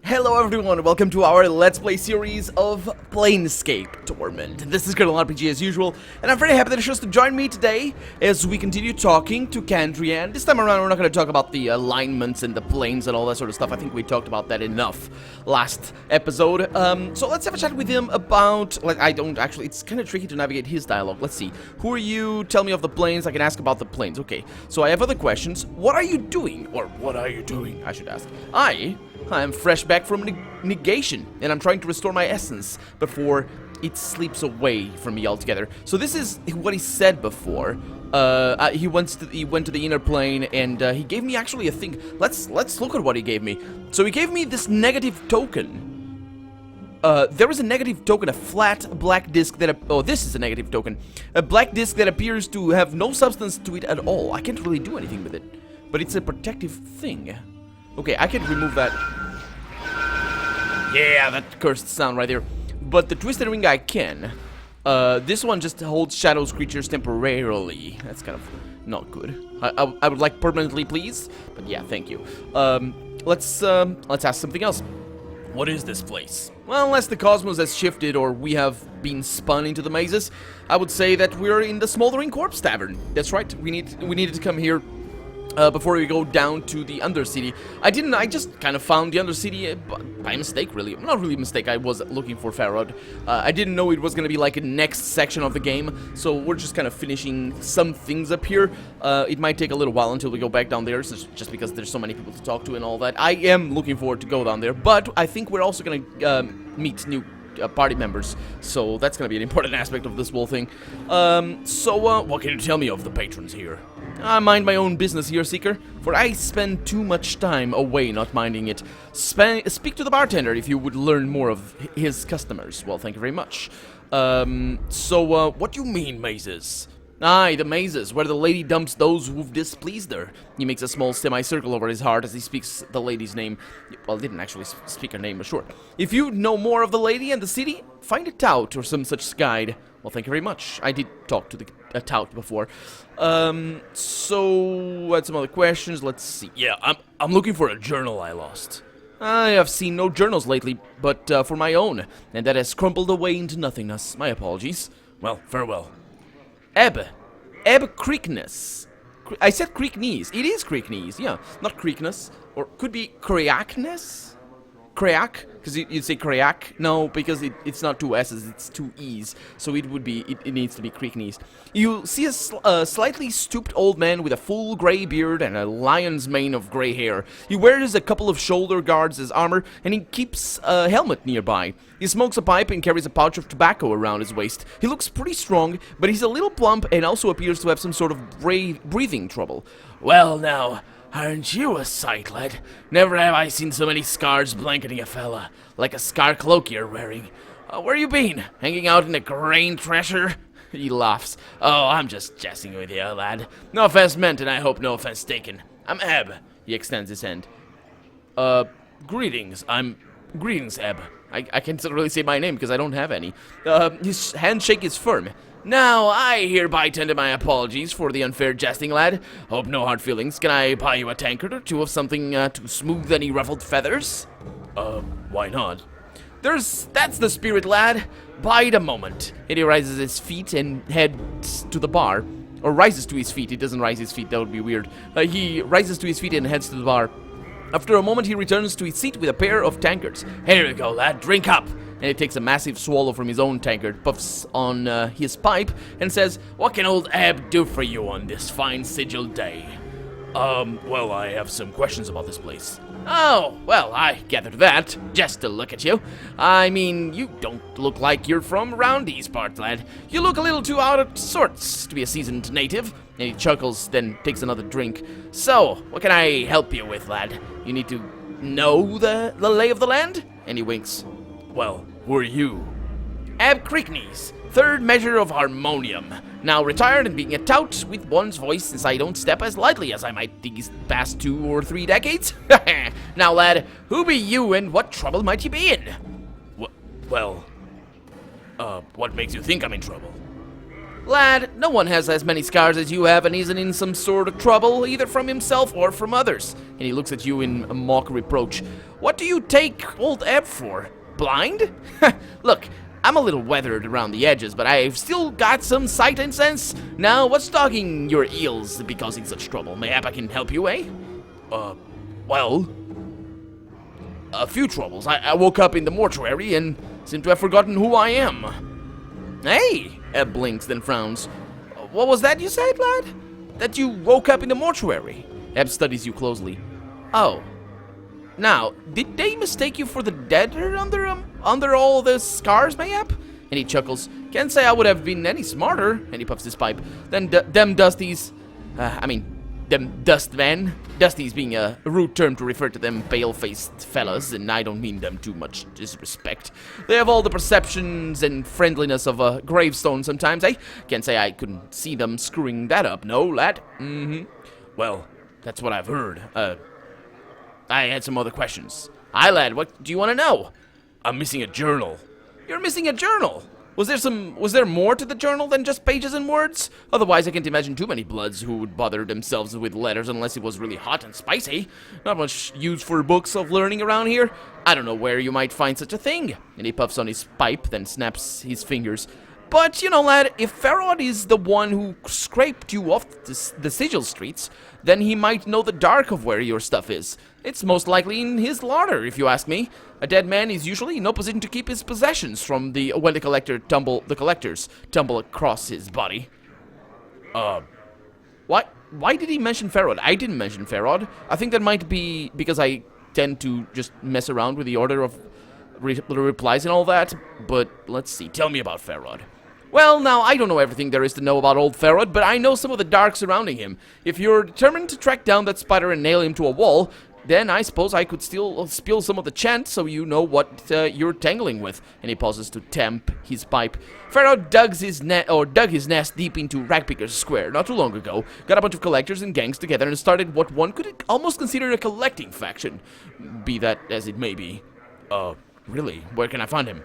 Hello everyone, welcome to our Let's Play series of Planescape Torment. This is Colonel RPG as usual, and I'm very happy that you chose to join me today as we continue talking to Candrian. This time around we're not going to talk about the alignments and the planes and all that sort of stuff. I think we talked about that enough last episode. So let's have a chat with him about, it's kind of tricky to navigate his dialogue. Let's see. Who are you? Tell me of the planes. I can ask about the planes. Okay, so I have other questions. What are you doing? Or what are you doing, I should ask. I'm fresh back from negation, and I'm trying to restore my essence before it sleeps away from me altogether. So this is what he said before. He went to the inner plane, and he gave me actually a thing. Let's look at what he gave me. So he gave me this negative token. There is a negative token, a flat black disc that... Oh, this is a negative token. A black disc that appears to have no substance to it at all. I can't really do anything with it, but it's a protective thing. Okay, I can remove that. Yeah, that cursed sound right there. But the Twisted Ring I can. This one just holds shadows creatures temporarily. That's kind of not good. I would like permanently, please. But yeah, thank you. Let's ask something else. What is this place? Well, unless the cosmos has shifted or we have been spun into the mazes, I would say that we're in the Smoldering Corpse Tavern. That's right. We needed to come here before we go down to the Undercity. I just kind of found the Undercity by mistake, really. Not really a mistake, I was looking for Pharod. I didn't know it was going to be like a next section of the game, so we're just kind of finishing some things up here. It might take a little while until we go back down there, just because there's so many people to talk to and all that. I am looking forward to go down there, but I think we're also going to meet new party members, so that's going to be an important aspect of this whole thing. What can you tell me of the patrons here? I mind my own business here, Seeker, for I spend too much time away not minding it. Speak to the bartender if you would learn more of his customers. Well, thank you very much. What do you mean, mazes? Aye, the mazes, where the lady dumps those who've displeased her. He makes a small semicircle over his heart as he speaks the lady's name. Well, didn't actually speak her name, but sure. If you know more of the lady and the city, find a tout or some such guide. Well, thank you very much. I did talk to a tout before. What some other questions? Let's see. Yeah, I'm looking for a journal I lost. I have seen no journals lately, but for my own, and that has crumbled away into nothingness. My apologies. Well, farewell. Ebb Creakknees. I said Creakknees. It is Creakknees, yeah. Not Creakknees. Or could be Creakknees? Creak? Because you'd say Creak? No, because it's not two S's, it's two E's. So it would be, it needs to be Creakknees. You see a slightly stooped old man with a full grey beard and a lion's mane of grey hair. He wears a couple of shoulder guards as armor, and he keeps a helmet nearby. He smokes a pipe and carries a pouch of tobacco around his waist. He looks pretty strong, but he's a little plump and also appears to have some sort of breathing trouble. Well now, aren't you a sight, lad? Never have I seen so many scars blanketing a fella, like a scar cloak you're wearing. Where you been? Hanging out in the grain treasure? He laughs. Oh, I'm just jesting with you, lad. No offense meant, and I hope no offense taken. I'm Ebb. He extends his hand. Greetings. Greetings, Ebb. I can't really say my name because I don't have any. His handshake is firm. Now, I hereby tender my apologies for the unfair jesting, lad. Hope no hard feelings. Can I buy you a tankard or two of something to smooth any ruffled feathers? Why not? That's the spirit, lad. Bide a moment. And he rises his feet and heads to the bar. Or rises to his feet. He doesn't rise his feet. That would be weird. He rises to his feet and heads to the bar. After a moment, he returns to his seat with a pair of tankards. Here you go, lad. Drink up. And he takes a massive swallow from his own tankard, puffs on his pipe, and says, What can old Ebb do for you on this fine Sigil day? Well, I have some questions about this place. Oh, well, I gathered that, just to look at you. I mean, you don't look like you're from around these parts, lad. You look a little too out of sorts to be a seasoned native. And he chuckles, then takes another drink. So, what can I help you with, lad? You need to know the lay of the land? And he winks. Well, who are you? Creakknees, third measure of harmonium. Now retired and being a tout with one's voice since I don't step as lightly as I might these past 2 or 3 decades. Now, lad, who be you and what trouble might you be in? What makes you think I'm in trouble? Lad, no one has as many scars as you have and isn't in some sort of trouble, either from himself or from others. And he looks at you in a mock reproach. What do you take old Ebb for? Blind? Look, I'm a little weathered around the edges, but I've still got some sight and sense. Now, what's dogging your eels be causing such trouble? Mayhap I can help you, eh? Well, a few troubles. I woke up in the mortuary and seem to have forgotten who I am. Hey! Ebb blinks, then frowns. What was that you said, lad? That you woke up in the mortuary? Ebb studies you closely. Oh. Now, did they mistake you for the dead under all the scars, mayhap? And he chuckles. Can't say I would have been any smarter. And he puffs his pipe. Then them dusties... them dustmen. Dusties being a rude term to refer to them pale-faced fellas, and I don't mean them too much disrespect. They have all the perceptions and friendliness of a gravestone sometimes, eh? Can't say I couldn't see them screwing that up, no, lad? Well, that's what I've heard. I had some other questions. Aye, lad, what do you want to know? I'm missing a journal. You're missing a journal? Was there more to the journal than just pages and words? Otherwise, I can't imagine too many bloods who would bother themselves with letters unless it was really hot and spicy. Not much use for books of learning around here. I don't know where you might find such a thing. And he puffs on his pipe, then snaps his fingers. But, you know, lad, if Pharod is the one who scraped you off the Sigil streets, then he might know the dark of where your stuff is. It's most likely in his larder, if you ask me. A dead man is usually in no position to keep his possessions from when the collectors tumble across his body. Why did he mention Pharod? I didn't mention Pharod. I think that might be because I tend to just mess around with the order of replies and all that. But let's see. Tell me about Pharod. Well, now, I don't know everything there is to know about old Pharod, but I know some of the dark surrounding him. If you're determined to track down that spider and nail him to a wall, then I suppose I could still spill some of the chant so you know what you're tangling with. And he pauses to temp his pipe. Pharod dug his nest deep into Ragpicker's Square not too long ago, got a bunch of collectors and gangs together and started what one could almost consider a collecting faction. Be that as it may be. Really? Where can I find him?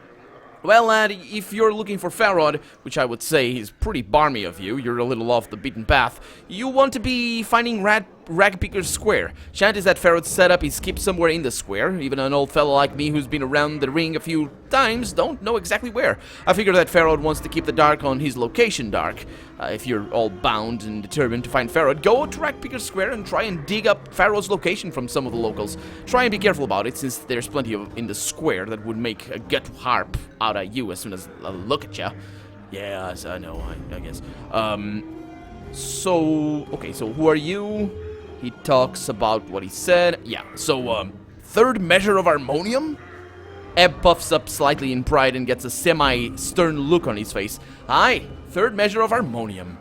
Well, lad, if you're looking for Pharod, which I would say is pretty barmy of you, you're a little off the beaten path, you want to be finding Ragpicker's Square. Chant is that Pharod's setup is kept somewhere in the square. Even an old fellow like me who's been around the ring a few times don't know exactly where. I figure that Pharod wants to keep the dark on his location dark. If you're all bound and determined to find Pharod, go to Ragpicker's Square and try and dig up Pharod's location from some of the locals. Try and be careful about it, since there's plenty in the square that would make a gut harp out of you as soon as I look at ya. Yeah, I know, I guess. So who are you? He talks about what he said. Yeah, so, third measure of harmonium? Ebb puffs up slightly in pride and gets a semi-stern look on his face. Aye, third measure of harmonium.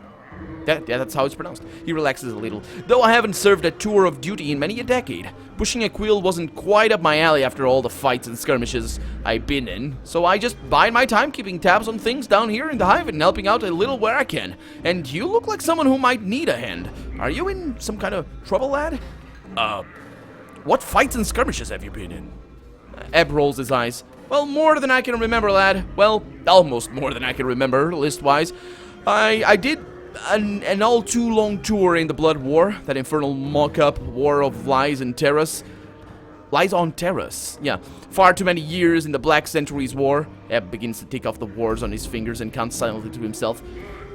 Yeah, that's how it's pronounced. He relaxes a little. Though I haven't served a tour of duty in many a decade. Pushing a quill wasn't quite up my alley after all the fights and skirmishes I've been in. So I just bide my time keeping tabs on things down here in the hive and helping out a little where I can. And you look like someone who might need a hand. Are you in some kind of trouble, lad? What fights and skirmishes have you been in? Ebb rolls his eyes. Well, more than I can remember, lad. Well, almost more than I can remember, list-wise. I did an all too long tour in the Blood War, that infernal mock-up war of lies and terrors. Lies on terrors, yeah. Far too many years in the Black Centuries War. Ebb begins to tick off the wars on his fingers and counts silently to himself.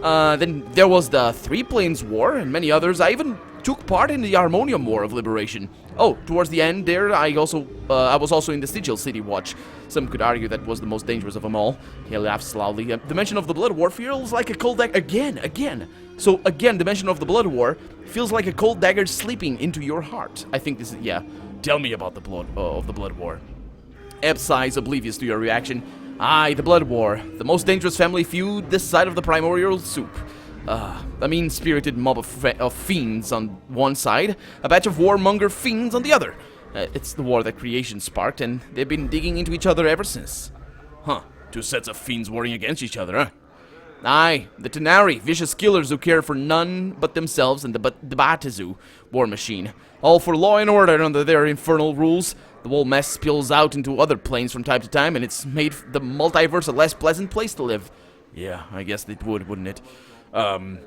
Then there was the Three Plains War and many others. I even took part in the Harmonium War of Liberation. Oh, towards the end there, I was also in the Sigil City Watch. Some could argue that was the most dangerous of them all. He laughs loudly. The mention of the Blood War feels like a cold dagger. Again. So again, the mention of the Blood War feels like a cold dagger sleeping into your heart. I think this is, yeah. Tell me about the Blood War. Ebb sighs, oblivious to your reaction. Aye, the Blood War. The most dangerous family feud this side of the primordial soup. A mean-spirited mob of fiends on one side, a batch of warmonger fiends on the other. It's the war that creation sparked, and they've been digging into each other ever since. Huh, two sets of fiends warring against each other, huh? Aye, the Tenari, vicious killers who care for none but themselves, and the Batizu, war machine. All for law and order under their infernal rules. The whole mess spills out into other planes from time to time, and it's made the multiverse a less pleasant place to live. Yeah, I guess it would, wouldn't it? I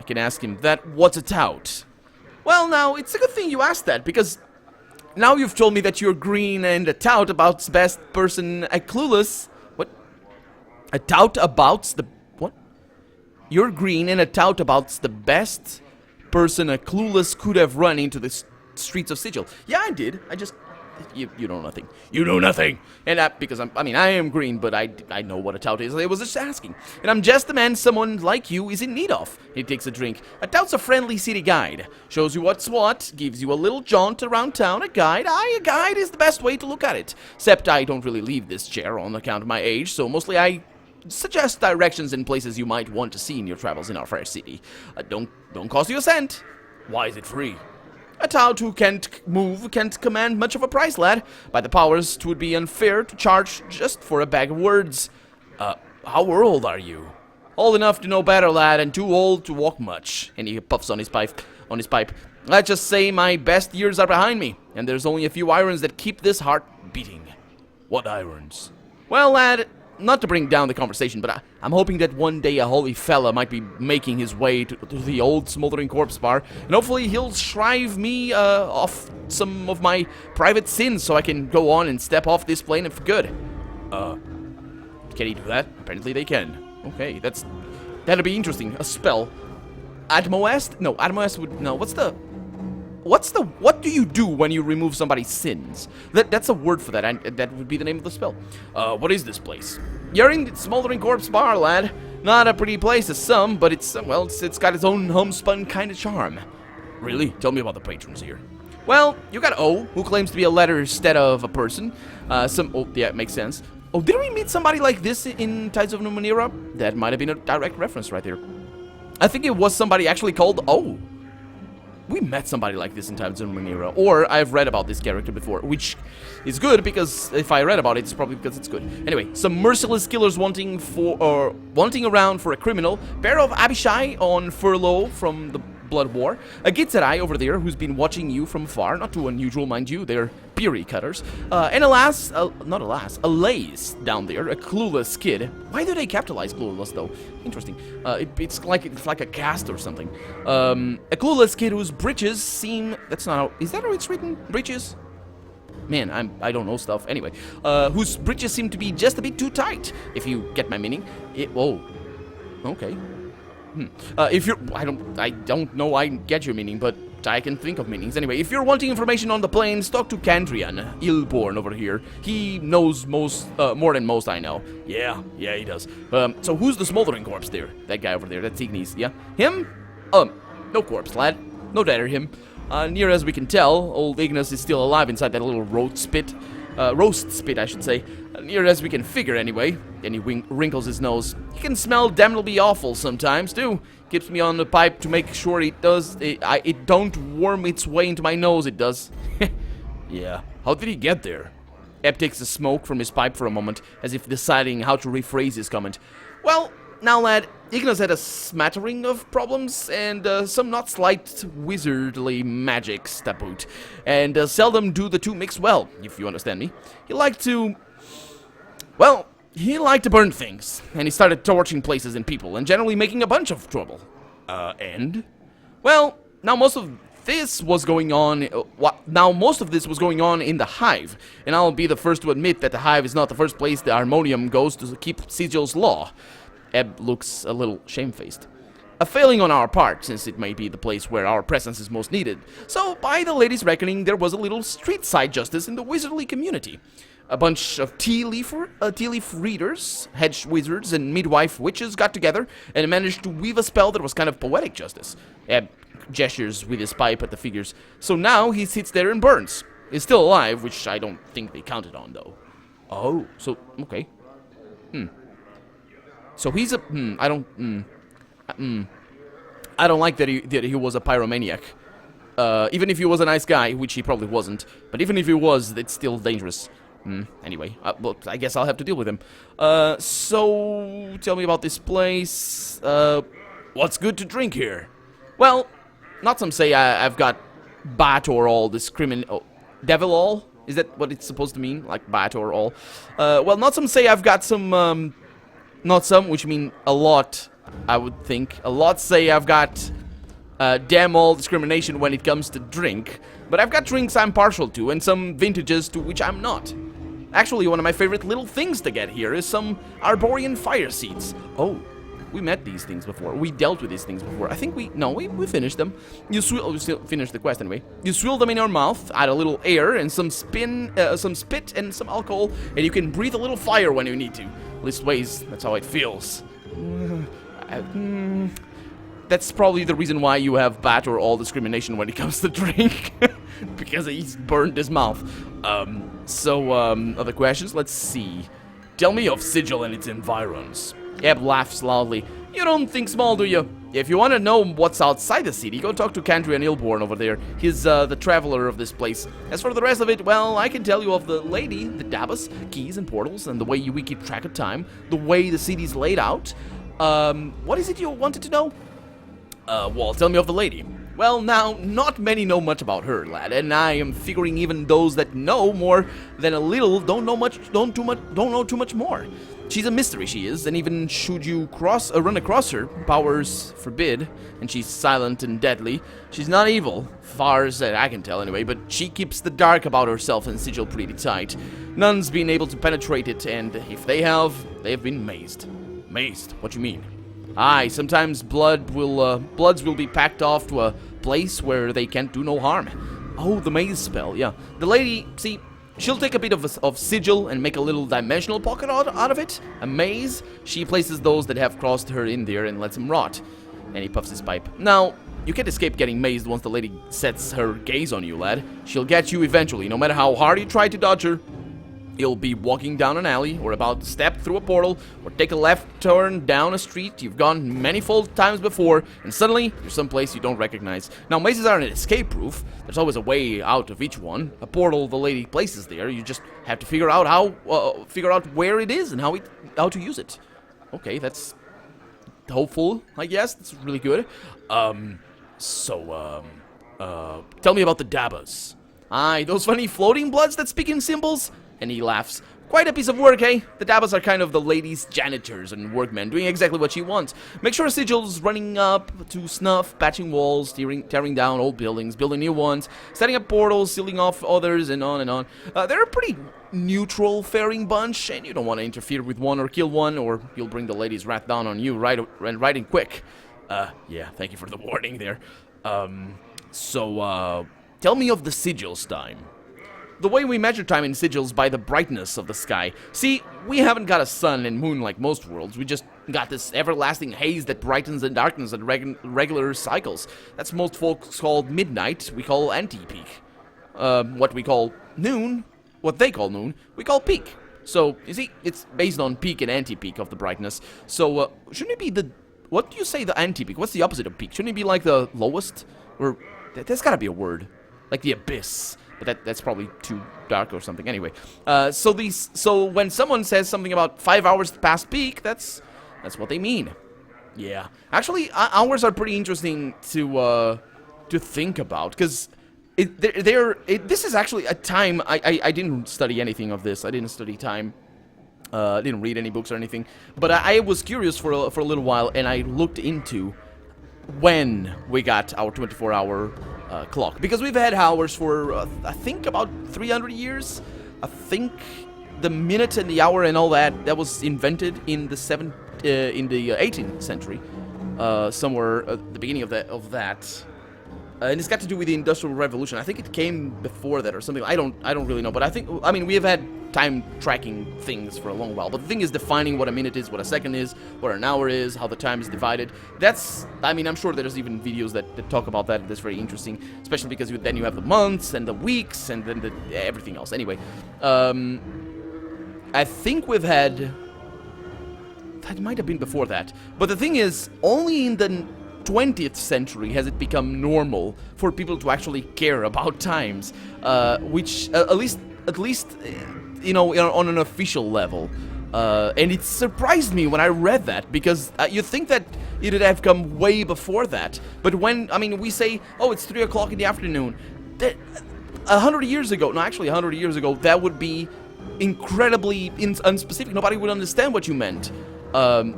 can ask him that. What's a tout? Well, now, it's a good thing you asked that, because now you've told me that you're green and a tout about's best person a clueless. What? A tout about's the... What? You're green and a tout about's the best person a clueless could have run into the streets of Sigil. Yeah, I did. I just... You know nothing. You know nothing! And because I am green, but I know what a tout is. I was just asking. And I'm just the man someone like you is in need of. He takes a drink. A tout's a friendly city guide. Shows you what's what, gives you a little jaunt around town. A guide is the best way to look at it. Except I don't really leave this chair on account of my age, so mostly I suggest directions and places you might want to see in your travels in our fair city. Don't cost you a cent. Why is it free? A tout who can't move can't command much of a price, lad. By the powers, 'twould be unfair to charge just for a bag of words. How old are you? Old enough to know better, lad, and too old to walk much. And he puffs on his pipe. Let's just say my best years are behind me, and there's only a few irons that keep this heart beating. What irons? Well, lad, not to bring down the conversation, but I'm hoping that one day a holy fella might be making his way to the old Smoldering Corpse Bar, and hopefully he'll shrive me off some of my private sins so I can go on and step off this plane for good. Can he do that? Apparently they can. Okay, that'll be interesting. A spell. Admoest? No, Admoest would... No, what do you do when you remove somebody's sins? That's a word for that, and that would be the name of the spell. What is this place? You're in the Smoldering Corpse Bar, lad. Not a pretty place as some, but it's got its own homespun kind of charm. Really? Tell me about the patrons here. Well, you got O, who claims to be a letter instead of a person. Oh, yeah, it makes sense. Oh, didn't we meet somebody like this in Tides of Numenera? That might have been a direct reference right there. I think it was somebody actually called O. We met somebody like this in Tides of Numenera, or I've read about this character before, which is good because if I read about it, it's probably because it's good. Anyway, some merciless killers wanting around for a criminal, pair of Abishai on furlough from the Blood War, a Gitzerai over there who's been watching you from afar, not too unusual, mind you, they're Piri cutters, and a Lace down there, a clueless kid. Why do they capitalize clueless though? Interesting. It's like a cast or something. A clueless kid whose breeches seem... That's not how... Is that how it's written? Breeches? Man, I don't know stuff. Anyway, whose breeches seem to be just a bit too tight, if you get my meaning. Whoa. Okay. If you're... I don't know I get your meaning, but I can think of meanings. Anyway, if you're wanting information on the plains, talk to Candrian, ill-born over here. He knows more than most I know. Yeah, he does. So who's the Smoldering Corpse there? That guy over there, that's Ignus, yeah? Him? No corpse, lad. No data him. Near as we can tell, old Ignus is still alive inside that little roast spit, I should say. Near as we can figure, anyway. And he wrinkles his nose. He can smell damnably awful sometimes, too. Keeps me on the pipe to make sure it don't worm its way into my nose, it does. Yeah. How did he get there? Eb takes the smoke from his pipe for a moment, as if deciding how to rephrase his comment. Well, now, lad, Ignus had a smattering of problems, and some not slight wizardly magics to boot, and seldom do the two mix well, if you understand me. He liked to burn things, and he started torching places and people, and generally making a bunch of trouble. And? Well, now most of this was going on in the Hive, and I'll be the first to admit that the Hive is not the first place the Harmonium goes to keep Sigil's law. Eb looks a little shamefaced. A failing on our part, since it may be the place where our presence is most needed. So, by the lady's reckoning, there was a little street-side justice in the wizardly community. A bunch of tea leaf readers, hedge wizards, and midwife witches got together and managed to weave a spell that was kind of poetic justice. Eb gestures with his pipe at the figures. So now he sits there and burns. He's still alive, which I don't think they counted on, though. Oh, so, okay. So he's a... I don't like that he was a pyromaniac. Even if he was a nice guy, which he probably wasn't. But even if he was, it's still dangerous. Anyway, well, I guess I'll have to deal with him. So, tell me about this place. What's good to drink here? Well, not some say I've got bat or all this devil all? Is that what it's supposed to mean? Like bat or all? Well, not some say I've got some, not some, which mean a lot I would think. A lot say I've got damn all discrimination when it comes to drink, but I've got drinks I'm partial to and some vintages to which I'm not. Actually, one of my favorite little things to get here is some Arborean fire seeds. Oh, we met these things before. We dealt with these things before. I think we finished them. We still finished the quest anyway. You swill them in your mouth, add a little air and some spit and some alcohol, and you can breathe a little fire when you need to. Leastways, that's how it feels. That's probably the reason why you have bat or all discrimination when it comes to drink. Because he's burned his mouth. Other questions? Let's see. Tell me of Sigil and its environs. Eb laughs loudly. You don't think small, do you? If you want to know what's outside the city, go talk to Candrian Ilborn over there. He's the traveler of this place. As for the rest of it, well, I can tell you of the lady, the Dabas, keys and portals, and the way we keep track of time, the way the city's laid out. What is it you wanted to know? Well, tell me of the lady. Well, now, not many know much about her, lad, and I am figuring even those that know more than a little don't know too much more. She's a mystery, she is, and even should you run across her, powers forbid, and she's silent and deadly. She's not evil, far as I can tell anyway, but she keeps the dark about herself and Sigil pretty tight. None's been able to penetrate it, and if they have been mazed. Mazed? What you mean? Aye, sometimes bloods will be packed off to a place where they can't do no harm. Oh, the maze spell, yeah. The lady, see, she'll take a bit of sigil and make a little dimensional pocket out of it. A maze. She places those that have crossed her in there and lets them rot. And he puffs his pipe. Now, you can't escape getting mazed once the lady sets her gaze on you, lad. She'll get you eventually, no matter how hard you try to dodge her. You'll be walking down an alley, or about to step through a portal, or take a left turn down a street you've gone manifold times before, and suddenly you're someplace you don't recognize. Now, mazes aren't escape-proof. There's always a way out of each one. A portal the lady places there. You just have to figure out where it is and how to use it. Okay, that's hopeful, I guess. That's really good. Tell me about the Dabas. Aye, those funny floating bloods that speak in symbols? And he laughs. Quite a piece of work, eh? The Dabas are kind of the lady's janitors and workmen, doing exactly what she wants. Make sure Sigil's running up to snuff, patching walls, tearing down old buildings, building new ones, setting up portals, sealing off others, and on and on. They're a pretty neutral faring bunch, and you don't want to interfere with one or kill one, or you'll bring the lady's wrath down on you right and quick. Yeah, thank you for the warning there. Tell me of the Sigil's time. The way we measure time in Sigil's by the brightness of the sky. See, we haven't got a sun and moon like most worlds. We just got this everlasting haze that brightens and darkens at regular cycles. That's most folks call midnight. We call anti-peak. What they call noon, we call peak. So, you see, it's based on peak and anti-peak of the brightness. So, shouldn't it be what do you say the anti-peak? What's the opposite of peak? Shouldn't it be like the lowest? Or, there's gotta be a word. Like the abyss. But that's probably too dark or something. Anyway, so when someone says something about 5 hours past peak, that's what they mean. Yeah, actually, hours are pretty interesting to think about, because this is actually a time. I didn't study anything of this. I didn't study time. I didn't read any books or anything. But I was curious for a little while, and I looked into when we got our 24-hour clock, because we've had hours for I think about 300 years. I think the minute and the hour and all that was invented in the 18th century, somewhere at the beginning of that. And it's got to do with the Industrial Revolution. I think it came before that or something. I don't really know, but I mean, we have had time tracking things for a long while. But the thing is defining what a minute is, what a second is, what an hour is, how the time is divided. I mean, I'm sure there's even videos that talk about that. That's very interesting, especially because then you have the months and the weeks and then everything else. Anyway, I think we've had... That might have been before that. But the thing is, only in the 20th century has it become normal for people to actually care about times, which at least you know, on an official level. And it surprised me when I read that, because you think that it would have come way before that. But when, I mean, we say, oh, it's 3 o'clock in the afternoon. 100 years ago, no, actually 100 years ago, that would be incredibly unspecific. Nobody would understand what you meant.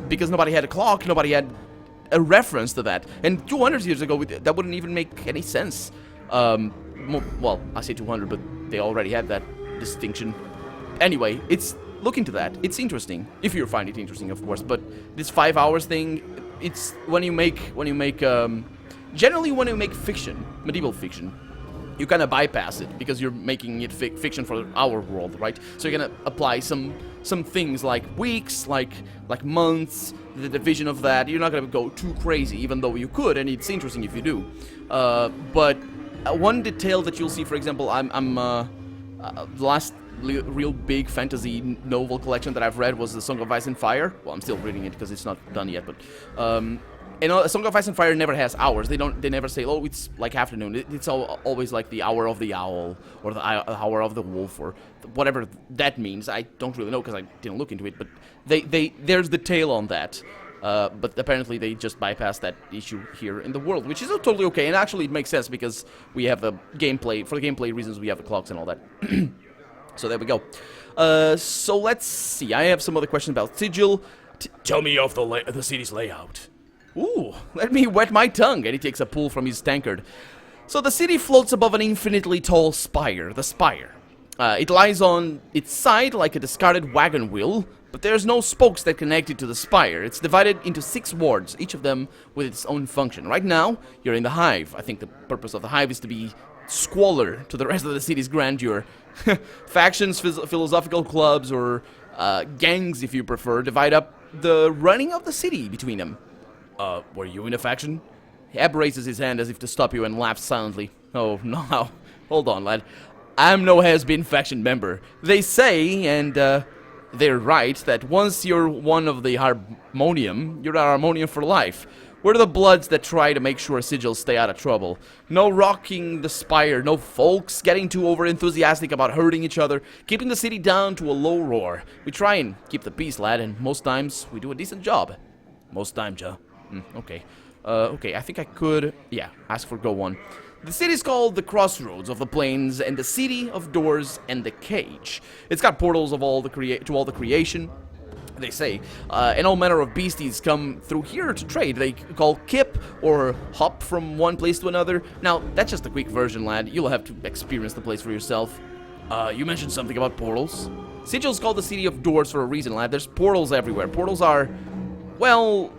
Because nobody had a clock, nobody had a reference to that. And 200 years ago, that wouldn't even make any sense. Well, I say 200, but they already had that distinction. Anyway, look into that. It's interesting, if you find it interesting, of course. But this 5 hours thing, it's generally when you make fiction, medieval fiction, you kind of bypass it because you're making it fiction for our world, right? So you're gonna apply some things like weeks, like months, the division of that. You're not gonna go too crazy, even though you could, and it's interesting if you do. But one detail that you'll see, for example, the last real big fantasy novel collection that I've read was The Song of Ice and Fire. Well, I'm still reading it because it's not done yet, but A Song of Ice and Fire never has hours. They never say, oh, it's like afternoon. It's always like the hour of the owl or the hour of the wolf or whatever that means. I don't really know because I didn't look into it. But there's the tale on that. But apparently they just bypassed that issue here in the world, which is totally okay. And actually it makes sense because we have the gameplay. For the gameplay reasons, we have the clocks and all that. So there we go. So let's see. I have some other questions about Sigil. Tell me of the city's layout. Ooh, let me wet my tongue. And he takes a pull from his tankard. So the city floats above an infinitely tall spire, the Spire. It lies on its side like a discarded wagon wheel, but there's no spokes that connect it to the spire. It's divided into 6 wards, each of them with its own function. Right now, you're in the Hive. I think the purpose of the Hive is to be squalor to the rest of the city's grandeur. Factions, philosophical clubs, or gangs, if you prefer, divide up the running of the city between them. Were you in a faction? Ab raises his hand as if to stop you and laughs silently. Oh, no. Hold on, lad. I'm no has-been faction member. They say, and they're right, that once you're one of the Harmonium, you're a Harmonium for life. We're the Bloods that try to make sure Sigils stay out of trouble. No rocking the Spire, no folks getting too over-enthusiastic about hurting each other, keeping the city down to a low roar. We try and keep the peace, lad, and most times we do a decent job. Most times, ja. Okay. Okay, I think I could, ask for go one. The city's called the Crossroads of the Plains and the City of Doors and the Cage. It's got portals of all the creation, they say, and all manner of beasties come through here to trade. They call kip or hop from one place to another. Now, that's just a quick version, lad. You'll have to experience the place for yourself. You mentioned something about portals. Sigil's called the City of Doors for a reason, lad. There's portals everywhere. Portals are, well,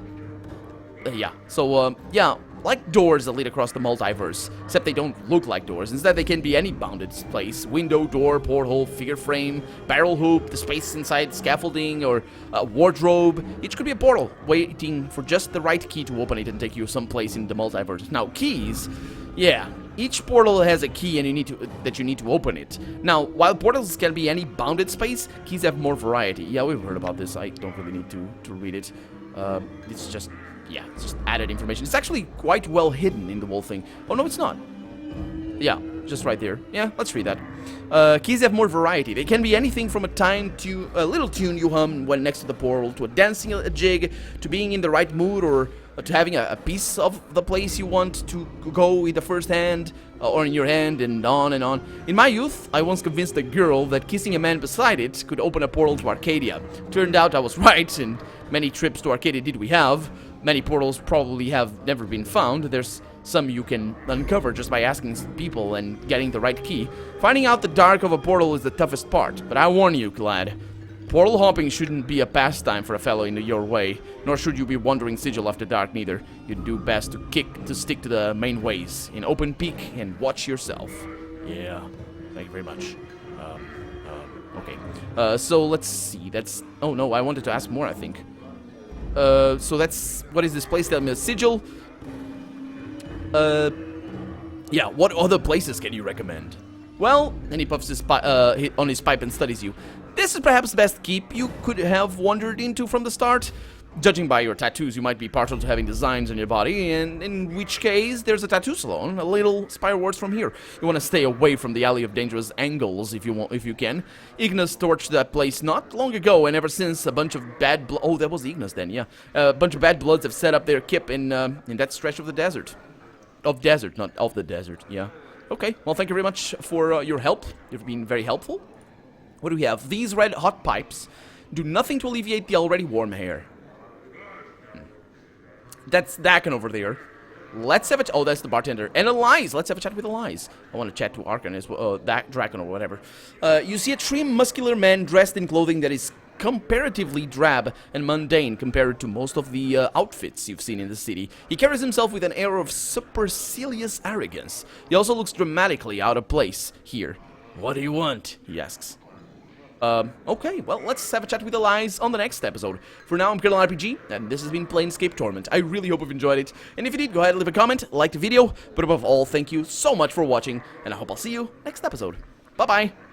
like doors that lead across the multiverse, except they don't look like doors. Instead, they can be any bounded place. Window, door, porthole, figure frame, barrel hoop, the space inside scaffolding, or a wardrobe. Each could be a portal, waiting for just the right key to open it and take you someplace in the multiverse. Now, keys, each portal has a key and you need to open it. Now, while portals can be any bounded space, keys have more variety. Yeah, we've heard about this. I don't really need to read it. It's just added information. It's actually quite well hidden in the whole thing. Oh, no, it's not. Yeah, just right there. Yeah, let's read that. Keys have more variety. They can be anything from a little tune you hum when next to the portal, to dancing a jig, to being in the right mood, or to having a piece of the place you want to go in the first hand, or in your hand, and on and on. In my youth, I once convinced a girl that kissing a man beside it could open a portal to Arcadia. Turned out I was right, and many trips to Arcadia did we have. Many portals probably have never been found. There's some you can uncover just by asking people and getting the right key. Finding out the dark of a portal is the toughest part, but I warn you, lad. Portal hopping shouldn't be a pastime for a fellow in your way, nor should you be wandering Sigil after dark neither. You'd do best to stick to the main ways, in open peak, and watch yourself. Yeah, thank you very much. Okay. So let's see, oh no, I wanted to ask more, I think. So that's, what is this place? Tell me, Sigil. What other places can you recommend? Well, and he puffs on his pipe and studies you. This is perhaps the best keep you could have wandered into from the start. Judging by your tattoos, you might be partial to having designs on your body, and in which case, there's a tattoo salon, a little spire wards from here. You want to stay away from the alley of dangerous angles if you can. Ignus torched that place not long ago, and ever since, a bunch of bad oh, that was Ignus then, yeah. A bunch of bad bloods have set up their kip in that stretch of the desert. Not of the desert, yeah. Okay, well, thank you very much for your help. You've been very helpful. What do we have? These red hot pipes do nothing to alleviate the already warm hair. That's Dakin over there. Let's have a oh, that's the bartender. And Elias. Let's have a chat with Elias. I want to chat to Arkan as well. That Draken or whatever. You see a trim, muscular man dressed in clothing that is comparatively drab and mundane compared to most of the outfits you've seen in the city. He carries himself with an air of supercilious arrogance. He also looks dramatically out of place here. What do you want? He asks. Okay, well, let's have a chat with Elias on the next episode. For now, I'm Colonel RPG, and this has been Planescape Torment. I really hope you've enjoyed it, and if you did, go ahead and leave a comment, like the video, but above all, thank you so much for watching, and I hope I'll see you next episode. Bye-bye!